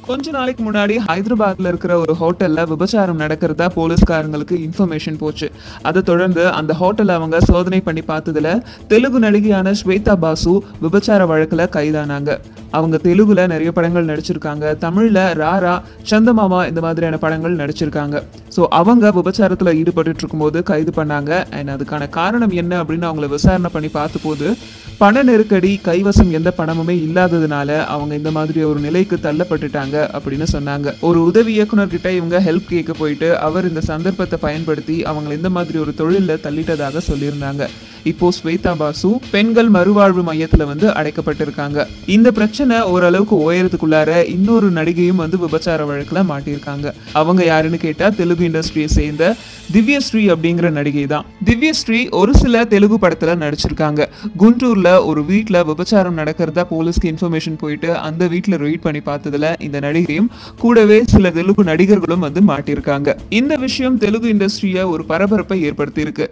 கொஞ்ச நாளைக்கு முன்னாடி ஹைதராபாத்ல இருக்கிற ஒரு ஹோட்டல்ல விபச்சாரம் நடக்கிறதா போலீஸ்காரங்களுக்கு இன்ஃபர்மேஷன் போச்சு. அதை தொடர்ந்து அந்த ஹோட்டல்ல அவங்க சோதனை பண்ணி பார்த்ததுல தெலுங்கு நடிகையான ஸ்வேதா பாசு விபச்சார வழக்குல கைதானாங்க. அவங்க தெலுங்குல நிறைய படங்கள் நடிச்சிருக்காங்க, தமிழ்ல ராரா, சந்தமாமா இந்த மாதிரியான படங்கள் நடிச்சிருக்காங்க. ஸோ அவங்க விபச்சாரத்துல ஈடுபட்டு இருக்கும்போது கைது பண்ணாங்க. அண்ட் அதுக்கான காரணம் என்ன அப்படின்னு அவங்கள விசாரணை பண்ணி பார்த்தபோது பண நெருக்கடி, கைவசம் எந்த பணமுமே இல்லாததுனால அவங்க இந்த மாதிரி ஒரு நிலைக்கு தள்ளப்பட்டுட்டாங்க அப்படின்னு சொன்னாங்க. ஒரு உதவி இயக்குனர் கிட்ட இவங்க ஹெல்ப் கேட்க போயிட்டு அவர் இந்த சந்தர்ப்பத்தை பயன்படுத்தி அவங்களை இந்த மாதிரி ஒரு தொழில தள்ளிட்டதாக சொல்லியிருந்தாங்க. இப்போ ஸ்வேதா பாசு பெண்கள் மறுவாழ்வு மையத்துல அடைக்கப்பட்டிருக்காங்க. இந்த பிரச்சனை ஓரளவுக்கு உயரத்துக்குள்ளார இன்னொரு நடிகையும் விபச்சார வழக்குல மாட்டியிருக்காங்க. அவங்க யாருன்னு கேட்டா தெலுங்கு இண்டஸ்ட்ரியை சேர்ந்த திவ்யஸ்ரீ அப்படிங்கிற நடிகை தான். திவ்யஸ்ரீ ஒரு சில தெலுங்கு படத்துல நடிச்சிருக்காங்க. குண்டூர்ல ஒரு வீட்டுல விபச்சாரம் நடக்கிறதா போலீஸ்க்கு இன்ஃபர்மேஷன் போயிட்டு அந்த வீட்டுல ரெய்ட் பண்ணி பார்த்ததுல இந்த நடிகையும் கூடவே சில தெலுங்கு நடிகர்களும் மாட்டியிருக்காங்க. இந்த விஷயம் தெலுங்கு இண்டஸ்ட்ரியை ஒரு பரபரப்பை ஏற்படுத்தி இருக்கு.